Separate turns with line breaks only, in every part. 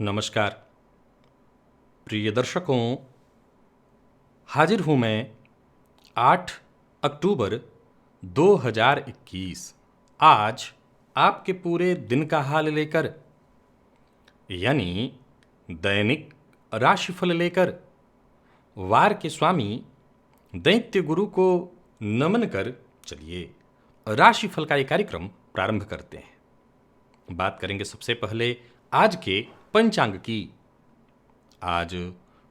नमस्कार प्रिय दर्शकों, हाजिर हूँ मैं 8 अक्टूबर 2021 आज आपके पूरे दिन का हाल लेकर, यानी दैनिक राशिफल लेकर वार के स्वामी दैत्य गुरु को नमन कर चलिए राशिफल का ये कार्यक्रम प्रारंभ करते हैं। बात करेंगे सबसे पहले आज के पंचांग की। आज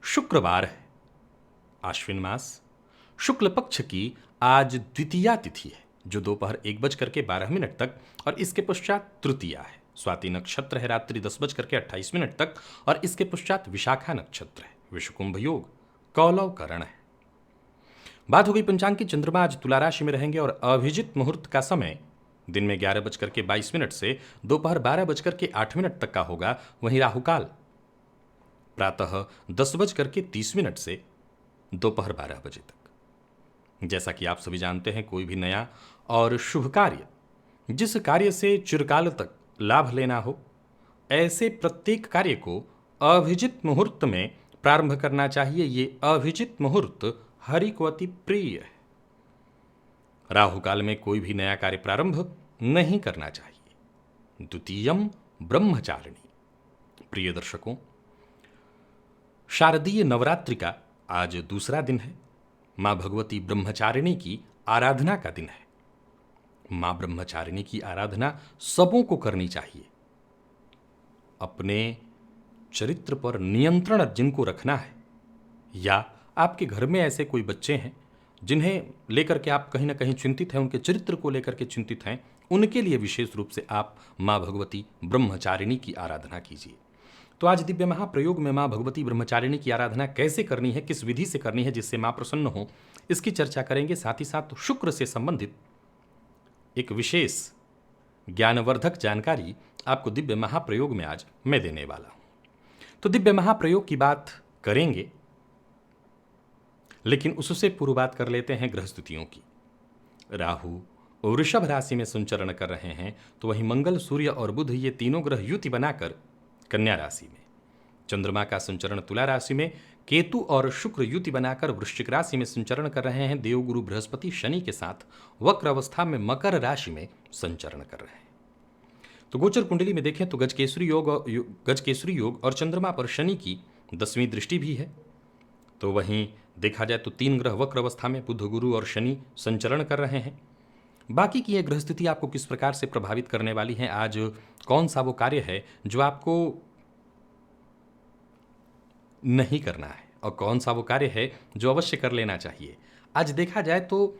शुक्रवार है, आश्विन मास शुक्ल पक्ष की आज द्वितीया तिथि है जो दोपहर 1:12 तक, और इसके पश्चात तृतीया है। स्वाति नक्षत्र है रात्रि 10:28 तक, और इसके पश्चात विशाखा नक्षत्र है। विषुकुंभ योग कौलव करण है। बात हो गई पंचांग की। चंद्रमा आज तुला राशि में रहेंगे और अभिजित मुहूर्त का समय दिन में 11:22 से दोपहर 12:08 तक का होगा। वहीं राहुकाल प्रातः 10:30 से दोपहर 12 बजे तक। जैसा कि आप सभी जानते हैं, कोई भी नया और शुभ कार्य, जिस कार्य से चिरकाल तक लाभ लेना हो, ऐसे प्रत्येक कार्य को अभिजित मुहूर्त में प्रारंभ करना चाहिए। ये अभिजित मुहूर्त हरि को अति प्रिय है। राहु काल में कोई भी नया कार्य प्रारंभ नहीं करना चाहिए। द्वितीयम ब्रह्मचारिणी। प्रिय दर्शकों, शारदीय नवरात्रि का आज दूसरा दिन है। मां भगवती ब्रह्मचारिणी की आराधना का दिन है। मां ब्रह्मचारिणी की आराधना सबों को करनी चाहिए। अपने चरित्र पर नियंत्रण जिनको रखना है, या आपके घर में ऐसे कोई बच्चे हैं जिन्हें लेकर के आप कहीं ना कहीं चिंतित हैं, उनके चरित्र को लेकर के चिंतित हैं, उनके लिए विशेष रूप से आप मां भगवती ब्रह्मचारिणी की आराधना कीजिए। तो आज दिव्य महाप्रयोग में मां भगवती ब्रह्मचारिणी की आराधना कैसे करनी है, किस विधि से करनी है जिससे मां प्रसन्न हो, इसकी चर्चा करेंगे। साथ ही साथ शुक्र से संबंधित एक विशेष ज्ञानवर्धक जानकारी आपको दिव्य महाप्रयोग में आज मैं देने वाला हूं। तो दिव्य महाप्रयोग की बात करेंगे, लेकिन उससे पूर्व बात कर लेते हैं ग्रह स्थितियों की। राहु वृषभ राशि में संचरण कर रहे हैं, तो वहीं मंगल, सूर्य और बुध ये तीनों ग्रह युति बनाकर कन्या राशि में, चंद्रमा का संचरण तुला राशि में, केतु और शुक्र युति बनाकर वृश्चिक राशि में संचरण कर रहे हैं। देवगुरु बृहस्पति शनि के साथ वक्र अवस्था में मकर राशि में संचरण कर रहे हैं। तो गोचर कुंडली में देखें तो गजकेसरी योग और चंद्रमा पर शनि की 10वीं दृष्टि भी है। तो वहीं देखा जाए तो 3 ग्रह वक्र अवस्था में बुध, गुरु और शनि संचरण कर रहे हैं। बाकी की ये ग्रह स्थिति आपको किस प्रकार से प्रभावित करने वाली है, आज कौन सा वो कार्य है जो आपको नहीं करना है और कौन सा वो कार्य है जो अवश्य कर लेना चाहिए। आज देखा जाए तो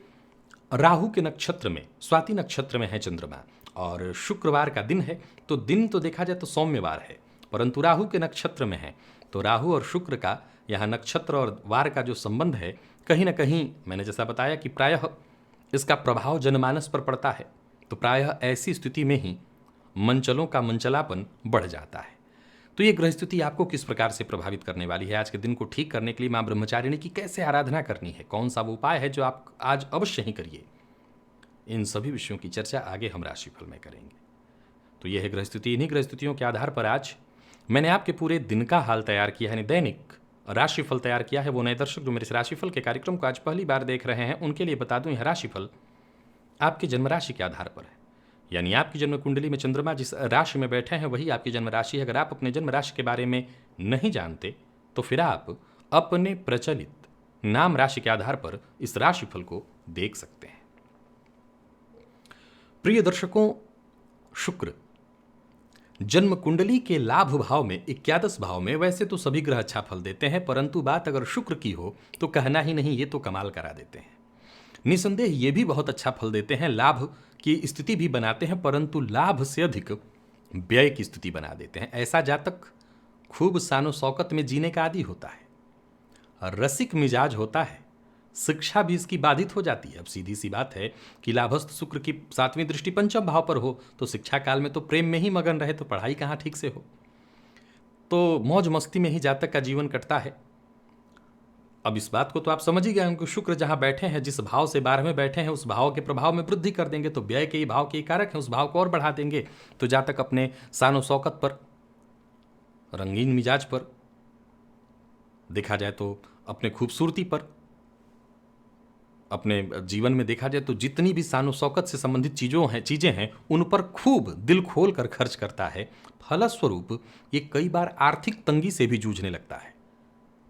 राहु के नक्षत्र में, स्वाति नक्षत्र में है चंद्रमा, और शुक्रवार का दिन है। तो दिन तो देखा जाए तो सौम्यवार है, परंतु राहु के नक्षत्र में है। तो राहु और शुक्र का यहाँ नक्षत्र और वार का जो संबंध है, कहीं ना कहीं मैंने जैसा बताया कि प्रायः इसका प्रभाव जनमानस पर पड़ता है। तो प्रायः ऐसी स्थिति में ही मंचलों का मंचलापन बढ़ जाता है। तो ये ग्रह स्थिति आपको किस प्रकार से प्रभावित करने वाली है, आज के दिन को ठीक करने के लिए मां ब्रह्मचारिणी की कैसे आराधना करनी है, कौन सा वो उपाय है जो आप आज अवश्य ही करिए, इन सभी विषयों की चर्चा आगे हम राशिफल में करेंगे। तो यह है ग्रह स्थिति। इन्हीं ग्रह स्थितियों के आधार पर आज मैंने आपके पूरे दिन का हाल तैयार किया है, दैनिक राशिफल तैयार किया है। वो नए दर्शक जो मेरे इस राशिफल के कार्यक्रम को आज पहली बार देख रहे हैं, उनके लिए बता दूं, यह राशिफल आपके जन्म राशि के आधार पर है। यानी आपकी जन्म कुंडली में चंद्रमा जिस राशि में बैठे हैं वही आपकी जन्म राशि है। अगर आप अपने जन्म राशि के बारे में नहीं जानते तो फिर आप अपने प्रचलित नाम राशि के आधार पर इस राशिफल को देख सकते हैं। प्रिय दर्शकों, शुक्र जन्म कुंडली के लाभ भाव में, 11 भाव में वैसे तो सभी ग्रह अच्छा फल देते हैं, परंतु बात अगर शुक्र की हो तो कहना ही नहीं, ये तो कमाल करा देते हैं। निसंदेह ये भी बहुत अच्छा फल देते हैं, लाभ की स्थिति भी बनाते हैं, परंतु लाभ से अधिक व्यय की स्थिति बना देते हैं। ऐसा जातक खूब शानो शौकत में जीने का आदी होता है, रसिक मिजाज होता है, शिक्षा भी इसकी बाधित हो जाती है। अब सीधी सी बात है कि लाभस्थ शुक्र की 7वीं दृष्टि पंचम भाव पर हो तो शिक्षा काल में तो प्रेम में ही मगन रहे, तो पढ़ाई कहाँ ठीक से हो, तो मौज मस्ती में ही जातक का जीवन कटता है। अब इस बात को तो आप समझ ही गए हैं कि शुक्र जहां बैठे हैं, जिस भाव से 12वें बैठे हैं, उस भाव के प्रभाव में वृद्धि कर देंगे। तो व्यय के ही भाव के कारक हैं, उस भाव को और बढ़ा देंगे। तो जातक अपने शानो शौकत पर रंगीन मिजाज पर, देखा जाए तो अपने खूबसूरती पर, अपने जीवन में देखा जाए तो जितनी भी शान शौकत से संबंधित चीज़ें हैं उन पर खूब दिल खोल कर खर्च करता है। फलस्वरूप ये कई बार आर्थिक तंगी से भी जूझने लगता है,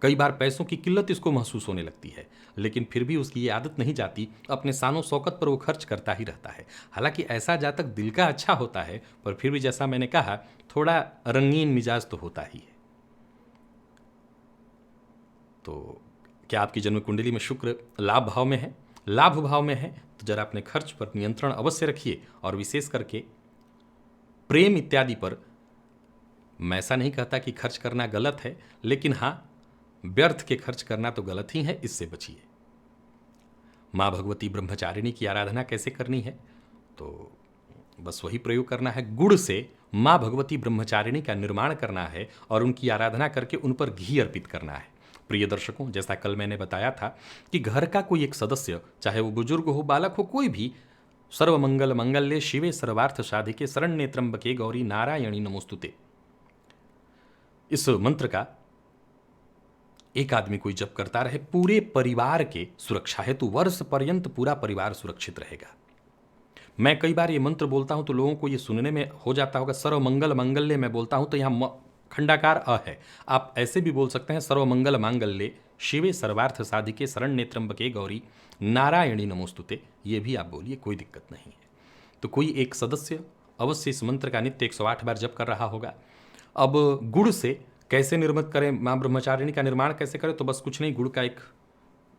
कई बार पैसों की किल्लत इसको महसूस होने लगती है, लेकिन फिर भी उसकी ये आदत नहीं जाती, अपने शान शौकत पर वो खर्च करता ही रहता है। हालांकि ऐसा जातक दिल का अच्छा होता है, पर फिर भी जैसा मैंने कहा थोड़ा रंगीन मिजाज तो होता ही है। तो क्या आपकी जन्म कुंडली में शुक्र लाभ भाव में है? लाभ भाव में है तो जरा अपने खर्च पर नियंत्रण अवश्य रखिए, और विशेष करके प्रेम इत्यादि पर। मैं ऐसा नहीं कहता कि खर्च करना गलत है, लेकिन हाँ, व्यर्थ के खर्च करना तो गलत ही है, इससे बचिए। माँ भगवती ब्रह्मचारिणी की आराधना कैसे करनी है? तो बस वही प्रयोग करना है, गुड़ से माँ भगवती ब्रह्मचारिणी का निर्माण करना है और उनकी आराधना करके उन पर घी अर्पित करना है। प्रिय दर्शकों, जैसा कल मैंने बताया था कि घर का कोई एक सदस्य, चाहे वो बुजुर्ग हो, बालक हो, कोई भी, सर्वमंगल मंगल्ये शिवे सर्वार्थ साधिके शरण्ये त्र्यंबके गौरी नारायणी नमोस्तुते, इस मंत्र का एक आदमी कोई जप करता रहे, पूरे परिवार के सुरक्षा हेतु वर्ष पर्यंत पूरा परिवार सुरक्षित रहेगा। मैं कई बार ये मंत्र बोलता हूं तो लोगों को ये सुनने में हो जाता होगा सर्वमंगल मंगल्य मैं बोलता हूं तो यहां खंडाकार अ है। आप ऐसे भी बोल सकते हैं सर्वमंगल मांगल्ये शिवे सर्वार्थ साधिके शरण्ये त्र्यंबके गौरी नारायणी नमोस्तुते, ये भी आप बोलिए, कोई दिक्कत नहीं है। तो कोई एक सदस्य अवश्य इस मंत्र का नित्य 108 बार जप कर रहा होगा। अब गुड़ से कैसे निर्मित करें, माँ ब्रह्मचारिणी का निर्माण कैसे करें? तो बस कुछ नहीं, गुड़ का एक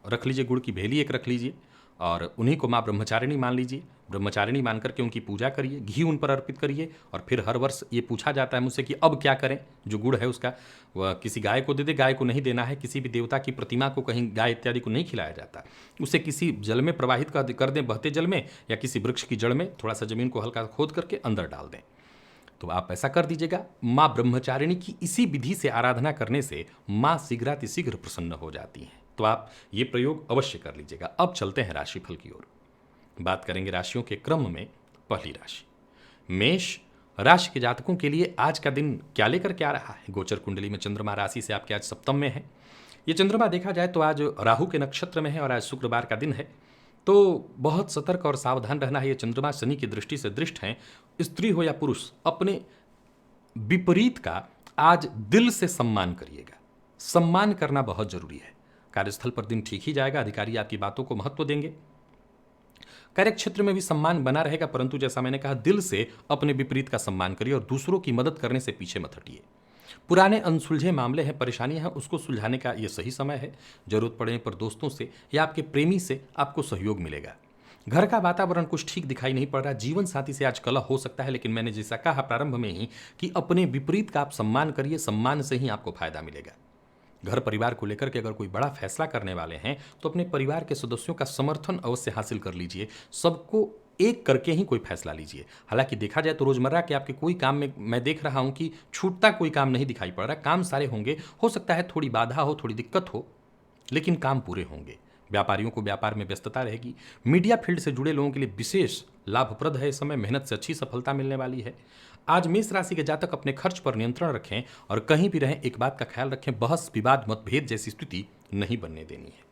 रख लीजिए, गुड़ की भेली एक रख लीजिए और उन्हीं को माँ ब्रह्मचारिणी मान लीजिए। ब्रह्मचारिणी मान करके उनकी पूजा करिए, घी उन पर अर्पित करिए। और फिर हर वर्ष ये पूछा जाता है मुझसे कि अब क्या करें? जो गुड़ है उसका वह किसी गाय को दे दे, गाय को नहीं देना है, किसी भी देवता की प्रतिमा को कहीं गाय इत्यादि को नहीं खिलाया जाता, उसे किसी जल में प्रवाहित कर दें, बहते जल में, या किसी वृक्ष की जड़ में थोड़ा सा जमीन को हल्का खोद करके अंदर डाल दें। तो आप ऐसा कर दीजिएगा। माँ ब्रह्मचारिणी की इसी विधि से आराधना करने से माँ शीघ्रातिशीघ्र प्रसन्न हो जाती हैं। तो आप ये प्रयोग अवश्य कर लीजिएगा। अब चलते हैं राशिफल की ओर, बात करेंगे राशियों के क्रम में। पहली राशि मेष राशि के जातकों के लिए आज का दिन क्या लेकर के आ रहा है? गोचर कुंडली में चंद्रमा राशि से आपके आज सप्तम में है। ये चंद्रमा देखा जाए तो आज राहु के नक्षत्र में है और आज शुक्रवार का दिन है, तो बहुत सतर्क और सावधान रहना है। ये चंद्रमा शनि की दृष्टि से दृष्ट हैं। स्त्री हो या पुरुष, अपने विपरीत का आज दिल से सम्मान करिएगा। सम्मान करना बहुत जरूरी है। कार्यस्थल पर दिन ठीक ही जाएगा, अधिकारी आपकी बातों को महत्व देंगे, कार्य क्षेत्र में भी सम्मान बना रहेगा, परंतु जैसा मैंने कहा दिल से अपने विपरीत का सम्मान करिए और दूसरों की मदद करने से पीछे मत हटिए। पुराने अनसुलझे मामले हैं, परेशानियां हैं, उसको सुलझाने का यह सही समय है। जरूरत पड़ने पर दोस्तों से या आपके प्रेमी से आपको सहयोग मिलेगा। घर का वातावरण कुछ ठीक दिखाई नहीं पड़ रहा, जीवन साथी से आज कलह हो सकता है, लेकिन मैंने जैसा कहा प्रारंभ में ही कि अपने विपरीत का आप सम्मान करिए, सम्मान से ही आपको फायदा मिलेगा। घर परिवार को लेकर के अगर कोई बड़ा फैसला करने वाले हैं तो अपने परिवार के सदस्यों का समर्थन अवश्य हासिल कर लीजिए। सबको एक करके ही कोई फैसला लीजिए। हालांकि देखा जाए तो रोजमर्रा के आपके कोई काम में मैं देख रहा हूं कि छूटता कोई काम नहीं दिखाई पड़ रहा, काम सारे होंगे। हो सकता है थोड़ी बाधा हो, थोड़ी दिक्कत हो, लेकिन काम पूरे होंगे। व्यापारियों को व्यापार में व्यस्तता रहेगी। मीडिया फील्ड से जुड़े लोगों के लिए विशेष लाभप्रद है इस समय, मेहनत से अच्छी सफलता मिलने वाली है। आज मेष राशि के जातक अपने खर्च पर नियंत्रण रखें और कहीं भी रहें एक बात का ख्याल रखें, बहस विवाद मतभेद जैसी स्थिति नहीं बनने देनी है।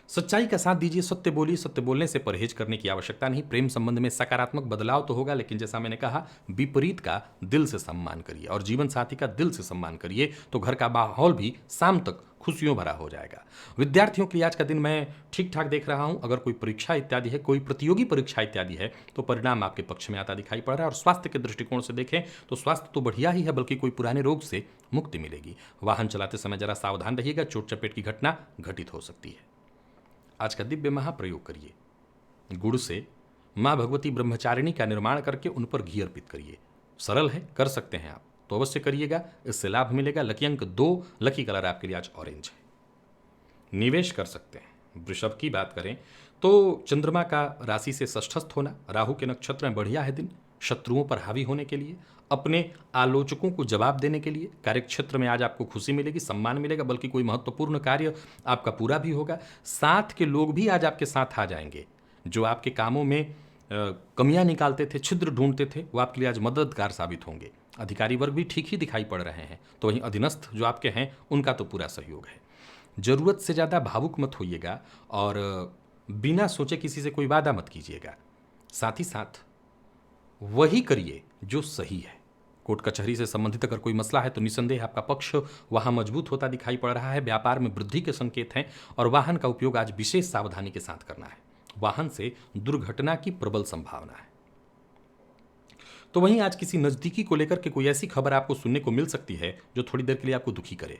सच्चाई का साथ दीजिए, सत्य बोलिए, सत्य बोलने से परहेज करने की आवश्यकता नहीं। प्रेम संबंध में सकारात्मक बदलाव तो होगा, लेकिन जैसा मैंने कहा विपरीत का दिल से सम्मान करिए और जीवन साथी का दिल से सम्मान करिए, तो घर का माहौल भी शाम तक खुशियों भरा हो जाएगा। विद्यार्थियों के लिए आज का दिन मैं ठीक ठाक देख रहा हूं। अगर कोई परीक्षा इत्यादि है, कोई प्रतियोगी परीक्षा इत्यादि है, तो परिणाम आपके पक्ष में आता दिखाई पड़ रहा है। और स्वास्थ्य के दृष्टिकोण से देखें तो स्वास्थ्य तो बढ़िया ही है, बल्कि कोई पुराने रोग से मुक्ति मिलेगी। वाहन चलाते समय जरा सावधान रहिएगा, चोट चपेट की घटना घटित हो सकती है। आज का दिव्य महाप्रयोग करिए। गुड़ से माँ भगवती ब्रह्मचारिणी का निर्माण करके उन पर घी अर्पित करिए। सरल है, कर सकते हैं आप, तो अवश्य करिएगा, इससे लाभ मिलेगा। लकी अंक 2, लकी कलर आपके लिए आज ऑरेंज है। निवेश कर सकते हैं। वृषभ की बात करें तो चंद्रमा का राशि से षष्ठस्थ होना, राहु के नक्षत्र में बढ़िया है दिन। शत्रुओं पर हावी होने के लिए, अपने आलोचकों को जवाब देने के लिए, कार्यक्षेत्र में आज आपको खुशी मिलेगी, सम्मान मिलेगा, बल्कि कोई महत्वपूर्ण कार्य आपका पूरा भी होगा। साथ के लोग भी आज आपके साथ आ जाएंगे। जो आपके कामों में कमियां निकालते थे, छिद्र ढूंढते थे, वो आपके लिए आज मददगार साबित होंगे। अधिकारी वर्ग भी ठीक ही दिखाई पड़ रहे हैं, तो वहीं अधीनस्थ जो आपके हैं उनका तो पूरा सहयोग है। जरूरत से ज़्यादा भावुक मत होइएगा और बिना सोचे किसी से कोई वादा मत कीजिएगा। साथ ही साथ वही करिए जो सही है। कोर्ट कचहरी से संबंधित अगर कोई मसला है तो निसंदेह आपका पक्ष वहां मजबूत होता दिखाई पड़ रहा है। व्यापार में वृद्धि के संकेत हैं और वाहन का उपयोग आज विशेष सावधानी के साथ करना है। वाहन से दुर्घटना की प्रबल संभावना है। तो वहीं आज किसी नजदीकी को लेकर के कोई ऐसी खबर आपको सुनने को मिल सकती है जो थोड़ी देर के लिए आपको दुखी करे।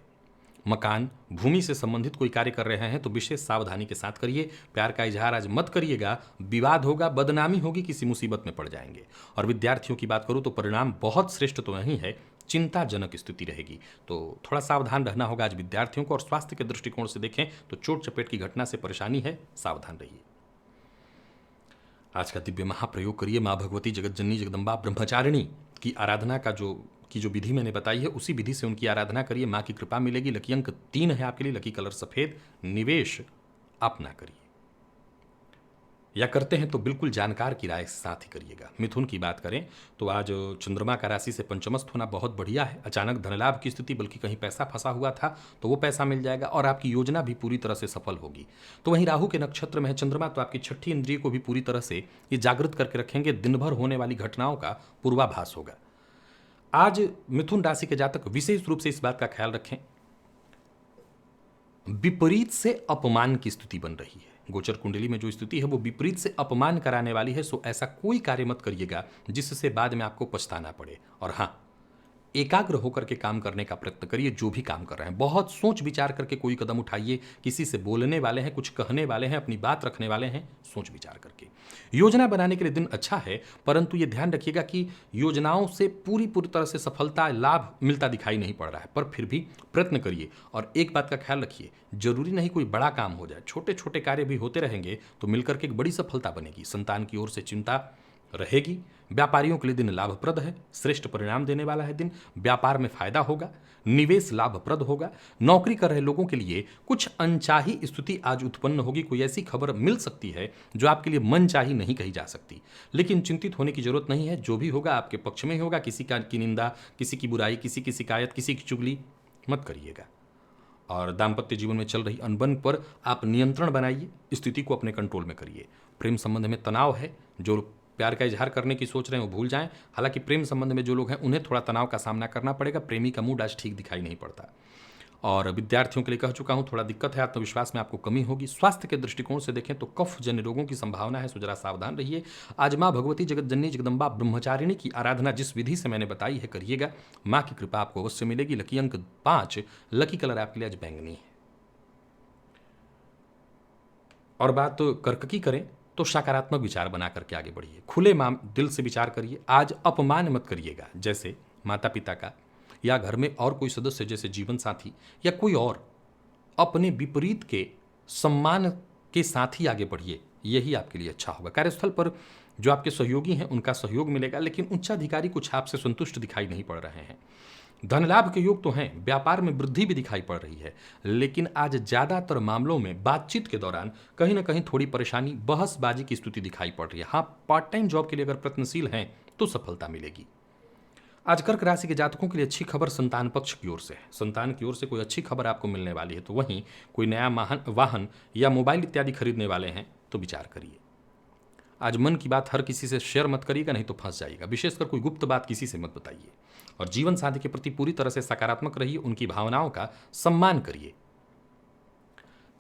मकान भूमि से संबंधित कोई कार्य कर रहे हैं तो विशेष सावधानी के साथ करिए। प्यार का इजहार आज मत करिएगा, विवाद होगा, बदनामी होगी, किसी मुसीबत में पड़ जाएंगे। और विद्यार्थियों की बात करूं तो परिणाम बहुत श्रेष्ठ तो नहीं है, चिंताजनक स्थिति रहेगी, तो थोड़ा सावधान रहना होगा आज विद्यार्थियों को। और स्वास्थ्य के दृष्टिकोण से देखें तो चोट चपेट की घटना से परेशानी है, सावधान रहिए। आज का दिव्य महाप्रयोग करिए। माँ भगवती जगत जननी जगदम्बा ब्रह्मचारिणी की आराधना का जो विधि मैंने बताई है उसी विधि से उनकी आराधना करिए। माँ की कृपा मिलेगी। लकी अंक 3 है आपके लिए, लकी कलर सफेद। निवेश आप ना करिए, या करते हैं तो बिल्कुल जानकार की राय साथ ही करिएगा। मिथुन की बात करें तो आज चंद्रमा का राशि से पंचमस्थ होना बहुत बढ़िया है। अचानक धनलाभ की स्थिति, बल्कि कहीं पैसा फंसा हुआ था तो वो पैसा मिल जाएगा और आपकी योजना भी पूरी तरह से सफल होगी। तो वहीं राहु के नक्षत्र में है चंद्रमा, तो आपकी छठी इंद्रिय को भी पूरी तरह से ये जागृत करके रखेंगे। दिन भर होने वाली घटनाओं का पूर्वाभास होगा। आज मिथुन राशि के जातक विशेष रूप से इस बात का ख्याल रखें, विपरीत से अपमान की स्थिति बन रही है। गोचर कुंडली में जो स्थिति है वो विपरीत से अपमान कराने वाली है। सो ऐसा कोई कार्य मत करिएगा जिससे बाद में आपको पछताना पड़े। और हाँ, एकाग्र होकर के काम करने का प्रयत्न करिए। जो भी काम कर रहे हैं बहुत सोच विचार करके कोई कदम उठाइए। किसी से बोलने वाले हैं, कुछ कहने वाले हैं, अपनी बात रखने वाले हैं, सोच विचार करके। योजना बनाने के लिए दिन अच्छा है, परंतु ये ध्यान रखिएगा कि योजनाओं से पूरी तरह से सफलता लाभ मिलता दिखाई नहीं पड़ रहा है, पर फिर भी प्रयत्न करिए। और एक बात का ख्याल रखिए, जरूरी नहीं कोई बड़ा काम हो जाए, छोटे छोटे कार्य भी होते रहेंगे तो मिलकर के एक बड़ी सफलता बनेगी। संतान की ओर से चिंता रहेगी। व्यापारियों के लिए दिन लाभप्रद है, श्रेष्ठ परिणाम देने वाला है दिन। व्यापार में फायदा होगा, निवेश लाभप्रद होगा। नौकरी कर रहे लोगों के लिए कुछ अनचाही स्थिति आज उत्पन्न होगी। कोई ऐसी खबर मिल सकती है जो आपके लिए मनचाही नहीं कही जा सकती, लेकिन चिंतित होने की जरूरत नहीं है। जो भी होगा आपके पक्ष में ही होगा। किसी की निंदा, किसी की बुराई, किसी की शिकायत, किसी की चुगली मत करिएगा। और दाम्पत्य जीवन में चल रही अनबन पर आप नियंत्रण बनाइए, स्थिति को अपने कंट्रोल में करिए। प्रेम संबंध में तनाव है, जो प्यार का इजहार करने की सोच रहे हैं वो भूल जाएं। हालांकि प्रेम संबंध में जो लोग हैं उन्हें थोड़ा तनाव का सामना करना पड़ेगा। प्रेमी का मूड आज ठीक दिखाई नहीं पड़ता। और विद्यार्थियों के लिए कह चुका हूँ, थोड़ा दिक्कत है, आत्मविश्वास में आपको कमी होगी। स्वास्थ्य के दृष्टिकोण से देखें तो कफ जन्य रोगों की संभावना है, सो जरा सावधान रहिए। आज माँ भगवती जगत जननी जगदम्बा ब्रह्मचारिणी की आराधना जिस विधि से मैंने बताई है करिएगा। माँ की कृपा आपको अवश्य मिलेगी। लकी अंक 5, लकी कलर आपके लिए आज बैंगनी है। और बात कर्क की करें तो सकारात्मक विचार बना करके आगे बढ़िए। खुले दिल से विचार करिए। आज अपमान मत करिएगा, जैसे माता पिता का या घर में और कोई सदस्य, जैसे जीवन साथी या कोई और। अपने विपरीत के सम्मान के साथ ही आगे बढ़िए, यही आपके लिए अच्छा होगा। कार्यस्थल पर जो आपके सहयोगी हैं उनका सहयोग मिलेगा, लेकिन उच्चाधिकारी कुछ आपसे संतुष्ट दिखाई नहीं पड़ रहे हैं। धन लाभ के योग तो हैं, व्यापार में वृद्धि भी दिखाई पड़ रही है, लेकिन आज ज्यादातर मामलों में बातचीत के दौरान कहीं ना कहीं थोड़ी परेशानी, बहसबाजी की स्थिति दिखाई पड़ रही है। हाँ, पार्ट टाइम जॉब के लिए अगर प्रयत्नशील हैं तो सफलता मिलेगी। आज कर्क राशि के जातकों के लिए अच्छी खबर संतान पक्ष की ओर से है। संतान की ओर से कोई अच्छी खबर आपको मिलने वाली है। तो वहीं कोई नया वाहन या मोबाइल इत्यादि खरीदने वाले हैं तो विचार करिए। आज मन की बात हर किसी से शेयर मत करिएगा, नहीं तो फंस जाइएगा। विशेषकर कोई गुप्त बात किसी से मत बताइए। और जीवन साथी के प्रति पूरी तरह से सकारात्मक रहिए, उनकी भावनाओं का सम्मान करिए।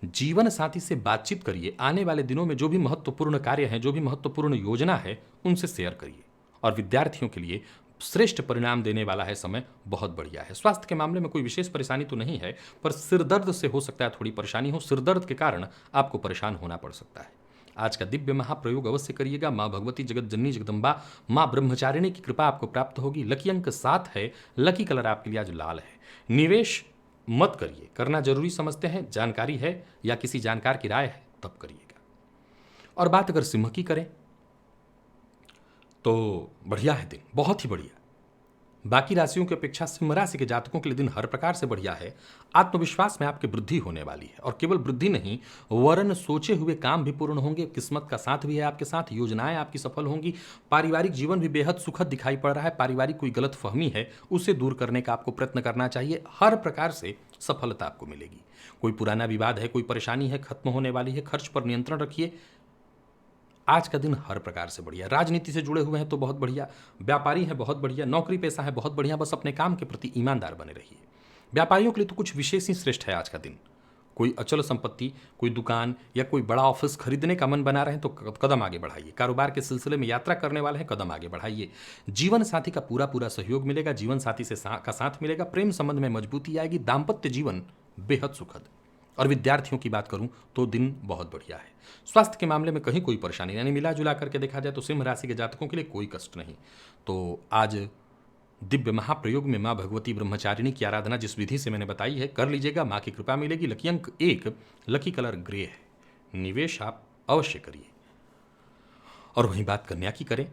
जीवन साथी से बातचीत करिए। आने वाले दिनों में जो भी महत्वपूर्ण कार्य हैं, जो भी महत्वपूर्ण योजना है, उनसे शेयर करिए। और विद्यार्थियों के लिए श्रेष्ठ परिणाम देने वाला है समय, बहुत बढ़िया है। स्वास्थ्य के मामले में कोई विशेष परेशानी तो नहीं है, पर सिरदर्द से हो सकता है थोड़ी परेशानी हो। सिरदर्द के कारण आपको परेशान होना पड़ सकता है। आज का दिव्य महाप्रयोग अवश्य करिएगा। माँ भगवती जगत जननी जगदम्बा माँ ब्रह्मचारिणी की कृपा आपको प्राप्त होगी। लकी अंक 7 है, लकी कलर आपके लिए आज लाल है। निवेश मत करिए, करना जरूरी समझते हैं, जानकारी है या किसी जानकार की राय है तब करिएगा। और बात अगर सिंह की करें तो बढ़िया है दिन, बहुत ही बढ़िया। बाकी राशियों की अपेक्षा सिंह राशि के जातकों के लिए दिन हर प्रकार से बढ़िया है। आत्मविश्वास में आपकी वृद्धि होने वाली है, और केवल वृद्धि नहीं, वरन सोचे हुए काम भी पूर्ण होंगे। किस्मत का साथ भी है आपके साथ, योजनाएं आपकी सफल होंगी। पारिवारिक जीवन भी बेहद सुखद दिखाई पड़ रहा है। पारिवारिक कोई गलत फहमी है उसे दूर करने का आपको प्रयत्न करना चाहिए। हर प्रकार से सफलता आपको मिलेगी। कोई पुराना विवाद है, कोई परेशानी है, खत्म होने वाली है। खर्च पर नियंत्रण रखिए। आज का दिन हर प्रकार से बढ़िया। राजनीति से जुड़े हुए हैं तो बहुत बढ़िया, व्यापारी हैं बहुत बढ़िया, नौकरी पेशा है बहुत बढ़िया। बस अपने काम के प्रति ईमानदार बने रहिए। व्यापारियों के लिए तो कुछ विशेष ही श्रेष्ठ है आज का दिन। कोई अचल संपत्ति, कोई दुकान या कोई बड़ा ऑफिस खरीदने का मन बना रहे हैं तो कदम आगे बढ़ाइए। कारोबार के सिलसिले में यात्रा करने वाले हैं, कदम आगे बढ़ाइए। जीवन साथी का पूरा पूरा सहयोग मिलेगा। जीवन साथी से का साथ मिलेगा। प्रेम संबंध में मजबूती आएगी। दाम्पत्य जीवन बेहद सुखद। और विद्यार्थियों की बात करूं तो दिन बहुत बढ़िया है। स्वास्थ्य के मामले में कहीं कोई परेशानी यानी मिला जुला करके देखा जाए तो सिंह राशि के जातकों के लिए कोई कष्ट नहीं। तो आज दिव्य महाप्रयोग में माँ भगवती ब्रह्मचारिणी की आराधना जिस विधि से मैंने बताई है कर लीजिएगा। माँ की कृपा मिलेगी। लकी अंक 1, लकी कलर ग्रे है। निवेश आप अवश्य करिए। और वहीं बात कन्या की करें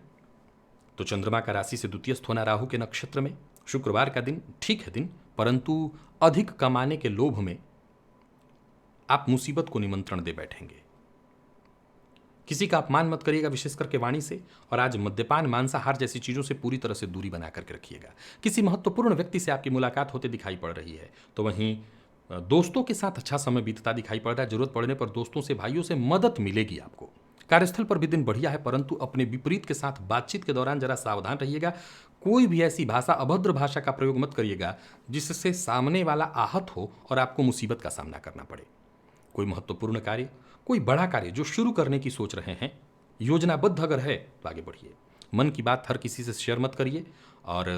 तो चंद्रमा का राशि से द्वितीयस्थ होना राहु के नक्षत्र में, शुक्रवार का दिन ठीक है दिन, परंतु अधिक कमाने के लोभ में आप मुसीबत को निमंत्रण दे बैठेंगे। किसी का अपमान मत करिएगा, विशेष करके वाणी से। और आज मद्यपान, मांसाहार जैसी चीजों से पूरी तरह से दूरी बना करके रखिएगा। किसी महत्वपूर्ण व्यक्ति से आपकी मुलाकात होते दिखाई पड़ रही है। तो वहीं दोस्तों के साथ अच्छा समय बीतता दिखाई पड़ रहा है। जरूरत पड़ने पर दोस्तों से, भाइयों से मदद मिलेगी आपको। कार्यस्थल पर भी दिन बढ़िया है, परंतु अपने विपरीत के साथ बातचीत के दौरान जरा सावधान रहिएगा। कोई भी ऐसी भाषा, अभद्र भाषा का प्रयोग मत करिएगा जिससे सामने वाला आहत हो और आपको मुसीबत का सामना करना पड़े। कोई महत्वपूर्ण कार्य, कोई बड़ा कार्य जो शुरू करने की सोच रहे हैं, योजनाबद्ध अगर है तो आगे बढ़िए। मन की बात हर किसी से शेयर मत करिए। और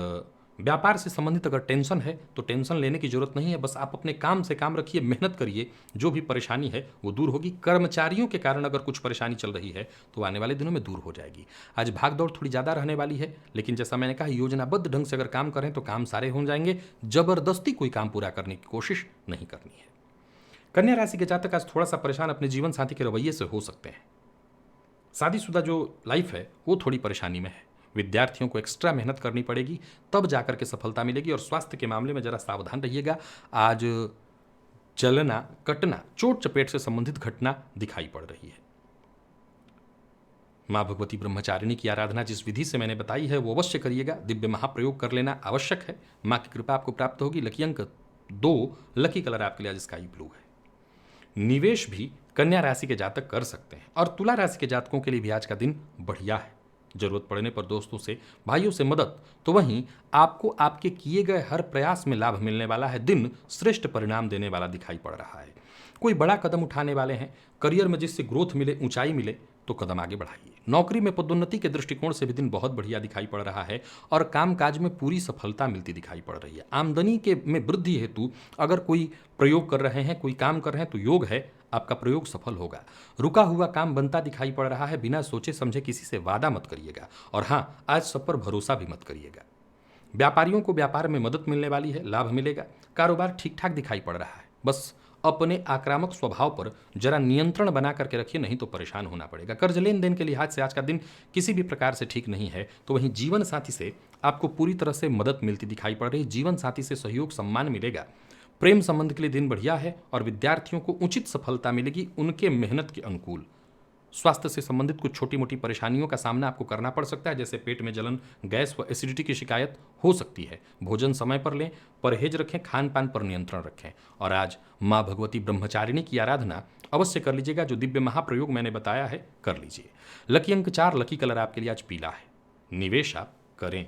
व्यापार से संबंधित अगर टेंशन है तो टेंशन लेने की जरूरत नहीं है। बस आप अपने काम से काम रखिए, मेहनत करिए। जो भी परेशानी है वो दूर होगी। कर्मचारियों के कारण अगर कुछ परेशानी चल रही है तो आने वाले दिनों में दूर हो जाएगी। आज भागदौड़ थोड़ी ज़्यादा रहने वाली है, लेकिन जैसा मैंने कहा, योजनाबद्ध ढंग से अगर काम करें तो काम सारे हो जाएंगे। जबरदस्ती कोई काम पूरा करने की कोशिश नहीं करनी है। कन्या राशि के जातक आज थोड़ा सा परेशान अपने जीवन साथी के रवैये से हो सकते हैं। शादीशुदा जो लाइफ है वो थोड़ी परेशानी में है। विद्यार्थियों को एक्स्ट्रा मेहनत करनी पड़ेगी, तब जाकर के सफलता मिलेगी। और स्वास्थ्य के मामले में जरा सावधान रहिएगा। आज जलना, कटना, चोट चपेट से संबंधित घटना दिखाई पड़ रही है। माँ भगवती ब्रह्मचारिणी की आराधना जिस विधि से मैंने बताई है वो अवश्य करिएगा। दिव्य महाप्रयोग कर लेना आवश्यक है। माँ की कृपा आपको प्राप्त होगी। लकी अंक 2, लकी कलर आपके लिए आज स्काई ब्लू है। निवेश भी कन्या राशि के जातक कर सकते हैं। और तुला राशि के जातकों के लिए भी आज का दिन बढ़िया है। जरूरत पड़ने पर दोस्तों से, भाइयों से मदद, तो वहीं आपको आपके किए गए हर प्रयास में लाभ मिलने वाला है। दिन श्रेष्ठ परिणाम देने वाला दिखाई पड़ रहा है। कोई बड़ा कदम उठाने वाले हैं, करियर में जिससे ग्रोथ मिले, ऊंचाई मिले, तो कदम आगे बढ़ाइए। नौकरी में पदोन्नति के दृष्टिकोण से भी दिन बहुत बढ़िया दिखाई पड़ रहा है। और कामकाज में पूरी सफलता मिलती दिखाई पड़ रही है। आमदनी के में वृद्धि हेतु अगर कोई प्रयोग कर रहे हैं, कोई काम कर रहे हैं, तो योग है, आपका प्रयोग सफल होगा। रुका हुआ काम बनता दिखाई पड़ रहा है। बिना सोचे समझे किसी से वादा मत करिएगा। और हाँ, आज सब पर भरोसा भी मत करिएगा। व्यापारियों को व्यापार में मदद मिलने वाली है, लाभ मिलेगा। कारोबार ठीक ठाक दिखाई पड़ रहा है। बस अपने आक्रामक स्वभाव पर जरा नियंत्रण बना करके रखिए, नहीं तो परेशान होना पड़ेगा। कर्ज लेन देन के लिहाज से आज का दिन किसी भी प्रकार से ठीक नहीं है। तो वहीं जीवन साथी से आपको पूरी तरह से मदद मिलती दिखाई पड़ रही। जीवन साथी से सहयोग, सम्मान मिलेगा। प्रेम संबंध के लिए दिन बढ़िया है। और विद्यार्थियों को उचित सफलता मिलेगी उनके मेहनत के अनुकूल। स्वास्थ्य से संबंधित कुछ छोटी मोटी परेशानियों का सामना आपको करना पड़ सकता है, जैसे पेट में जलन, गैस व एसिडिटी की शिकायत हो सकती है। भोजन समय पर लें, परहेज रखें, खान पान पर नियंत्रण रखें। और आज माँ भगवती ब्रह्मचारिणी की आराधना अवश्य कर लीजिएगा। जो दिव्य महाप्रयोग मैंने बताया है कर लीजिए। लकी अंक 4, लकी कलर आपके लिए आज पीला है। निवेश आप करें।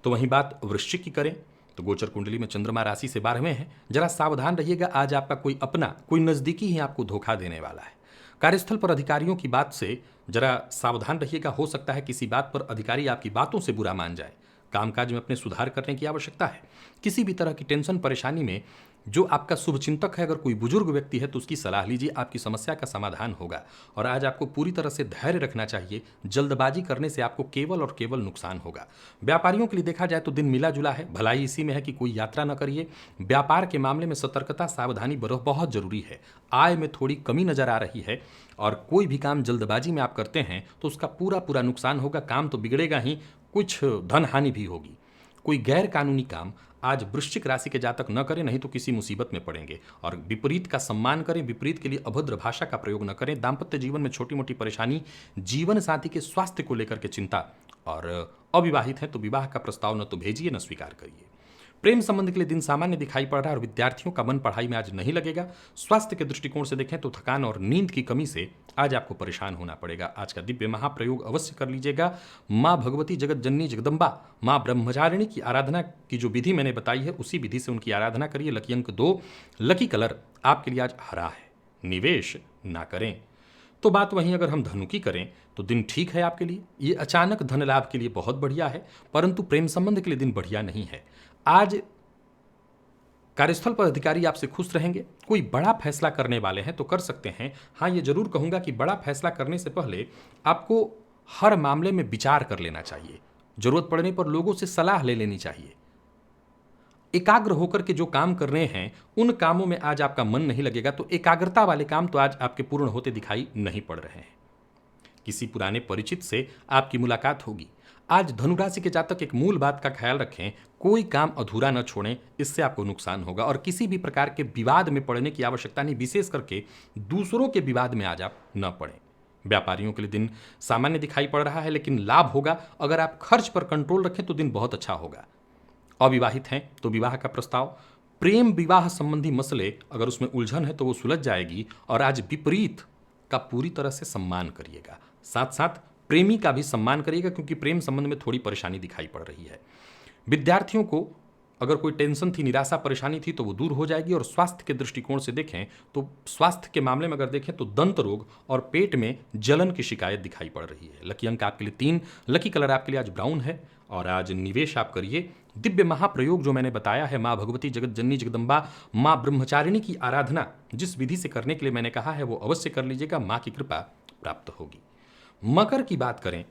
तो वहीं बात वृश्चिक की करें तो गोचर कुंडली में चंद्रमा राशि से 12वें है। जरा सावधान रहिएगा। आज आपका कोई अपना, कोई नजदीकी ही आपको धोखा देने वाला है। कार्यस्थल पर अधिकारियों की बात से जरा सावधान रहिएगा। हो सकता है किसी बात पर अधिकारी आपकी बातों से बुरा मान जाए। कामकाज में अपने सुधार करने की आवश्यकता है। किसी भी तरह की टेंशन, परेशानी में जो आपका शुभचिंतक है, अगर कोई बुजुर्ग व्यक्ति है तो उसकी सलाह लीजिए, आपकी समस्या का समाधान होगा। और आज आपको पूरी तरह से धैर्य रखना चाहिए। जल्दबाजी करने से आपको केवल और केवल नुकसान होगा। व्यापारियों के लिए देखा जाए तो दिन मिला जुला है। भलाई इसी में है कि कोई यात्रा न करिए। व्यापार के मामले में सतर्कता, सावधानी बहुत जरूरी है। आय में थोड़ी कमी नजर आ रही है। और कोई भी काम जल्दबाजी में आप करते हैं तो उसका पूरा नुकसान होगा। काम तो बिगड़ेगा ही, कुछ धन हानि भी होगी। कोई गैर कानूनी काम आज वृश्चिक राशि के जातक न करें, नहीं तो किसी मुसीबत में पड़ेंगे। और विपरीत का सम्मान करें, विपरीत के लिए अभद्र भाषा का प्रयोग न करें। दाम्पत्य जीवन में छोटी मोटी परेशानी, जीवन साथी के स्वास्थ्य को लेकर के चिंता, और अविवाहित हैं तो विवाह का प्रस्ताव न तो भेजिए न स्वीकार करिए। प्रेम संबंध के लिए दिन सामान्य दिखाई पड़ रहा है और विद्यार्थियों का मन पढ़ाई में आज नहीं लगेगा। स्वास्थ्य के दृष्टिकोण से देखें तो थकान और नींद की कमी से आज आपको परेशान होना पड़ेगा। आज का दिव्य महाप्रयोग अवश्य कर लीजिएगा। माँ भगवती जगत जननी जगदम्बा माँ ब्रह्मचारिणी की आराधना की जो विधि मैंने बताई है, उसी विधि से उनकी आराधना करिए। लकी अंक 2, लकी कलर आपके लिए आज हरा है। निवेश ना करें। तो बात वहीं अगर हम धनु की करें तो दिन ठीक है आपके लिए। ये अचानक धन लाभ के लिए बहुत बढ़िया है, परंतु प्रेम संबंध के लिए दिन बढ़िया नहीं है। आज कार्यस्थल पर अधिकारी आपसे खुश रहेंगे। कोई बड़ा फैसला करने वाले हैं तो कर सकते हैं। हाँ, ये जरूर कहूंगा कि बड़ा फैसला करने से पहले आपको हर मामले में विचार कर लेना चाहिए। जरूरत पड़ने पर लोगों से सलाह ले लेनी चाहिए। एकाग्र होकर के जो काम कर रहे हैं उन कामों में आज आपका मन नहीं लगेगा, तो एकाग्रता वाले काम तो आज आपके पूर्ण होते दिखाई नहीं पड़ रहे हैं। किसी पुराने परिचित से आपकी मुलाकात होगी। आज धनुराशि के जातक एक मूल बात का ख्याल रखें, कोई काम अधूरा न छोड़ें, इससे आपको नुकसान होगा। और किसी भी प्रकार के विवाद में पड़ने की आवश्यकता नहीं, विशेष करके दूसरों के विवाद में आज आप न पड़ें। व्यापारियों के लिए दिन सामान्य दिखाई पड़ रहा है, लेकिन लाभ होगा। अगर आप खर्च पर कंट्रोल रखें तो दिन बहुत अच्छा होगा। अविवाहित हैं तो विवाह का प्रस्ताव, प्रेम विवाह संबंधी मसले अगर उसमें उलझन है तो वो सुलझ जाएगी। और आज विपरीत का पूरी तरह से सम्मान करिएगा। साथ साथ प्रेमी का भी सम्मान करिएगा, क्योंकि प्रेम संबंध में थोड़ी परेशानी दिखाई पड़ रही है। विद्यार्थियों को अगर कोई टेंशन थी, निराशा परेशानी थी तो वो दूर हो जाएगी। और स्वास्थ्य के दृष्टिकोण से देखें तो स्वास्थ्य के मामले में अगर देखें तो दंत रोग और पेट में जलन की शिकायत दिखाई पड़ रही है। लकी अंक आपके लिए 3, लकी कलर आपके लिए आज ब्राउन है। और आज निवेश आप करिए। दिव्य महाप्रयोग जो मैंने बताया है, माँ भगवती जगत जननी जगदम्बा माँ ब्रह्मचारिणी की आराधना जिस विधि से करने के लिए मैंने कहा है वो अवश्य कर लीजिएगा। माँ की कृपा प्राप्त होगी। मकर की बात करें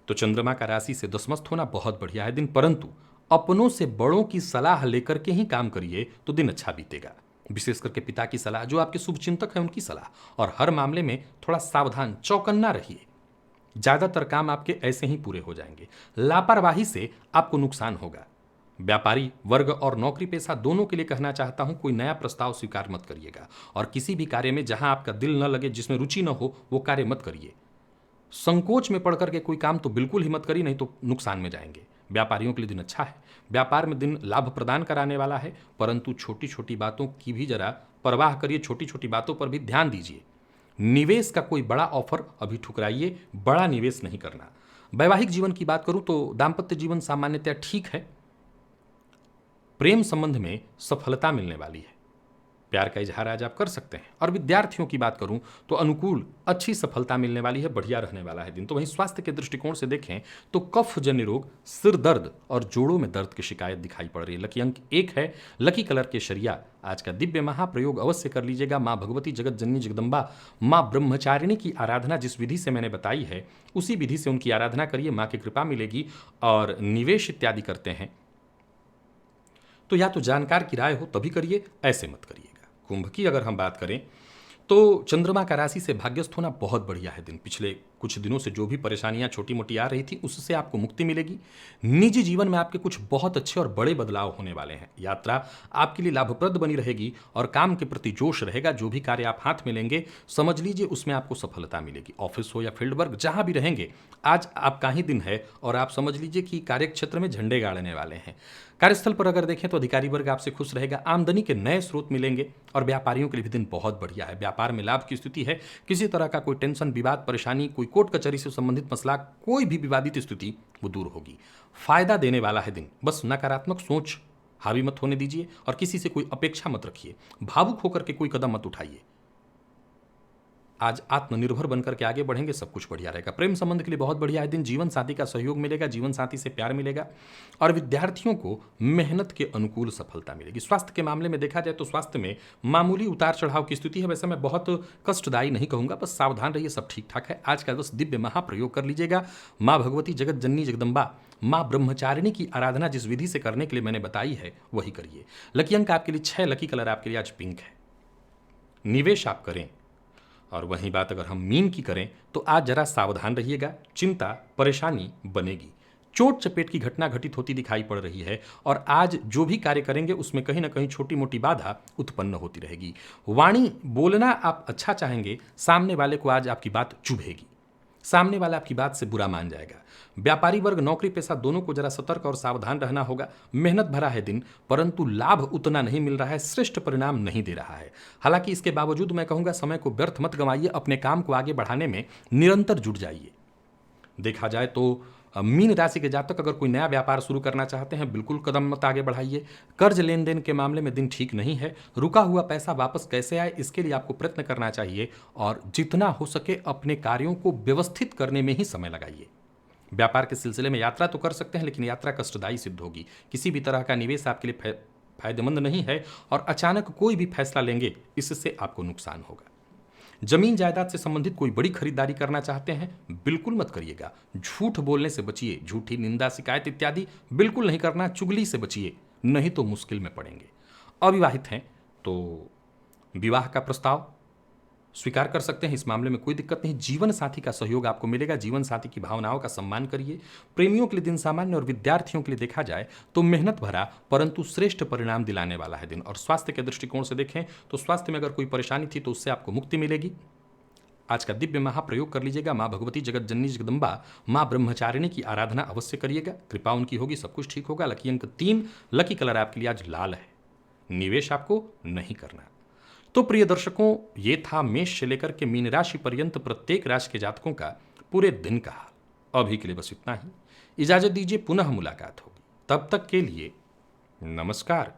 तो चंद्रमा का राशि से दशमस्त होना बहुत बढ़िया है दिन, परंतु अपनों से बड़ों की सलाह लेकर के ही काम करिए तो दिन अच्छा बीतेगा। विशेष करके पिता की सलाह, जो आपके शुभचिंतक हैं उनकी सलाह, और हर मामले में थोड़ा सावधान चौकन्ना रहिए। ज्यादातर काम आपके ऐसे ही पूरे हो जाएंगे। लापरवाही से आपको नुकसान होगा। व्यापारी वर्ग और नौकरी पेशा दोनों के लिए कहना चाहता हूं, कोई नया प्रस्ताव स्वीकार मत करिएगा। और किसी भी कार्य में जहां आपका दिल न लगे, जिसमें रुचि न हो, वो कार्य मत करिए। संकोच में पड़ करके कोई काम तो बिल्कुल ही मत करिए, नहीं तो नुकसान में जाएंगे। व्यापारियों के लिए दिन अच्छा है। व्यापार में दिन लाभ प्रदान कराने वाला है, परंतु छोटी छोटी बातों की भी जरा परवाह करिए, छोटी छोटी बातों पर भी ध्यान दीजिए। निवेश का कोई बड़ा ऑफर अभी ठुकराइए, बड़ा निवेश नहीं करना। वैवाहिक जीवन की बात करूं तो दाम्पत्य जीवन सामान्यतः ठीक है। प्रेम संबंध में सफलता मिलने वाली है। प्यार का इजहार आज आप कर सकते हैं। और विद्यार्थियों की बात करूं तो अनुकूल अच्छी सफलता मिलने वाली है, बढ़िया रहने वाला है दिन। तो वहीं स्वास्थ्य के दृष्टिकोण से देखें तो कफ जन्य रोग, सिर दर्द और जोड़ों में दर्द की शिकायत दिखाई पड़ रही है। लकी अंक 1 है, लकी कलर केसरिया। आज का दिव्य महाप्रयोग अवश्य कर लीजिएगा। माँ भगवती जगत जननी जगदम्बा माँ ब्रह्मचारिणी की आराधना जिस विधि से मैंने बताई है उसी विधि से उनकी आराधना करिए, माँ की कृपा मिलेगी। और निवेश इत्यादि करते हैं तो या तो जानकार की राय हो तभी करिए, ऐसे मत करिएगा। कुंभ की अगर हम बात करें तो चंद्रमा का राशि से भाग्यस्थ होना बहुत बढ़िया है दिन। पिछले कुछ दिनों से जो भी परेशानियां छोटी मोटी आ रही थी उससे आपको मुक्ति मिलेगी। निजी जीवन में आपके कुछ बहुत अच्छे और बड़े बदलाव होने वाले हैं। यात्रा आपके लिए लाभप्रद बनी रहेगी और काम के प्रति जोश रहेगा। जो भी कार्य आप हाथ में लेंगे समझ लीजिए उसमें आपको सफलता मिलेगी। ऑफिस हो या फील्ड वर्क, जहां भी रहेंगे आज आपका ही दिन है और आप समझ लीजिए कि कार्यक्षेत्र में झंडे गाड़ने वाले हैं। कार्यस्थल पर अगर देखें तो अधिकारी वर्ग आपसे खुश रहेगा। आमदनी के नए स्रोत मिलेंगे और व्यापारियों के लिए भी दिन बहुत बढ़िया है। व्यापार में लाभ की स्थिति है। किसी तरह का कोई टेंशन, विवाद, परेशानी, कोई कोर्ट कचहरी से संबंधित मसला, कोई भी विवादित स्थिति वो दूर होगी। फायदा देने वाला है दिन। बस नकारात्मक सोच हावी मत होने दीजिए और किसी से कोई अपेक्षा मत रखिए। भावुक होकर के कोई कदम मत उठाइए। आज आत्मनिर्भर बनकर के आगे बढ़ेंगे, सब कुछ बढ़िया रहेगा। प्रेम संबंध के लिए बहुत बढ़िया है दिन। जीवन साथी का सहयोग मिलेगा, जीवन साथी से प्यार मिलेगा और विद्यार्थियों को मेहनत के अनुकूल सफलता मिलेगी। स्वास्थ्य के मामले में देखा जाए तो स्वास्थ्य में मामूली उतार चढ़ाव की स्थिति है। वैसे मैं बहुत कष्टदायी नहीं कहूंगा, बस सावधान रहिए, सब ठीक ठाक है। आज का बस दिव्य महाप्रयोग कर लीजिएगा। माँ भगवती जगत जननी जगदम्बा माँ ब्रह्मचारिणी की आराधना जिस विधि से करने के लिए मैंने बताई है वही करिए। लकी अंक आपके लिए 6, लकी कलर आपके लिए आज पिंक है। निवेश आप करें। और वहीं बात अगर हम मीन की करें तो आज जरा सावधान रहिएगा, चिंता परेशानी बनेगी। चोट चपेट की घटना घटित होती दिखाई पड़ रही है और आज जो भी कार्य करेंगे उसमें कहीं ना कहीं छोटी मोटी बाधा उत्पन्न होती रहेगी। वाणी बोलना आप अच्छा चाहेंगे, सामने वाले को आज आपकी बात चुभेगी, सामने वाला आपकी बात से बुरा मान जाएगा। व्यापारी वर्ग, नौकरी पेशा दोनों को जरा सतर्क और सावधान रहना होगा। मेहनत भरा है दिन, परंतु लाभ उतना नहीं मिल रहा है, श्रेष्ठ परिणाम नहीं दे रहा है। हालांकि इसके बावजूद मैं कहूंगा समय को व्यर्थ मत गंवाइए, अपने काम को आगे बढ़ाने में निरंतर जुट जाइए। देखा जाए तो मीन राशि के जातक अगर कोई नया व्यापार शुरू करना चाहते हैं, बिल्कुल कदम मत आगे बढ़ाइए। कर्ज लेन देन के मामले में दिन ठीक नहीं है। रुका हुआ पैसा वापस कैसे आए, इसके लिए आपको प्रयत्न करना चाहिए और जितना हो सके अपने कार्यों को व्यवस्थित करने में ही समय लगाइए। व्यापार के सिलसिले में यात्रा तो कर सकते हैं, लेकिन यात्रा कष्टदायी सिद्ध होगी। किसी भी तरह का निवेश आपके लिए फायदेमंद नहीं है और अचानक कोई भी फैसला लेंगे, इससे आपको नुकसान होगा। जमीन जायदाद से संबंधित कोई बड़ी खरीदारी करना चाहते हैं, बिल्कुल मत करिएगा। झूठ बोलने से बचिए, झूठी निंदा शिकायत इत्यादि बिल्कुल नहीं करना। चुगली से बचिए, नहीं तो मुश्किल में पड़ेंगे। अविवाहित हैं तो विवाह का प्रस्ताव स्वीकार कर सकते हैं, इस मामले में कोई दिक्कत नहीं। जीवन साथी का सहयोग आपको मिलेगा, जीवन साथी की भावनाओं का सम्मान करिए। प्रेमियों के लिए दिन सामान्य और विद्यार्थियों के लिए देखा जाए तो मेहनत भरा परंतु श्रेष्ठ परिणाम दिलाने वाला है दिन। और स्वास्थ्य के दृष्टिकोण से देखें तो स्वास्थ्य में अगर कोई परेशानी थी तो उससे आपको मुक्ति मिलेगी। आज का दिव्य महाप्रयोग कर लीजिएगा। माँ भगवती जगत जननी जगदम्बा माँ ब्रह्मचारिणी की आराधना अवश्य करिएगा, कृपा उनकी होगी, सब कुछ ठीक होगा। लकी अंक 3, लकी कलर आपके लिए आज लाल है। निवेश आपको नहीं करना। तो प्रिय दर्शकों, ये था मेष से लेकर के मीन राशि पर्यंत प्रत्येक राशि के जातकों का पूरे दिन का हाल। अभी के लिए बस इतना ही। इजाजत दीजिए, पुनः मुलाकात होगी। तब तक के लिए नमस्कार।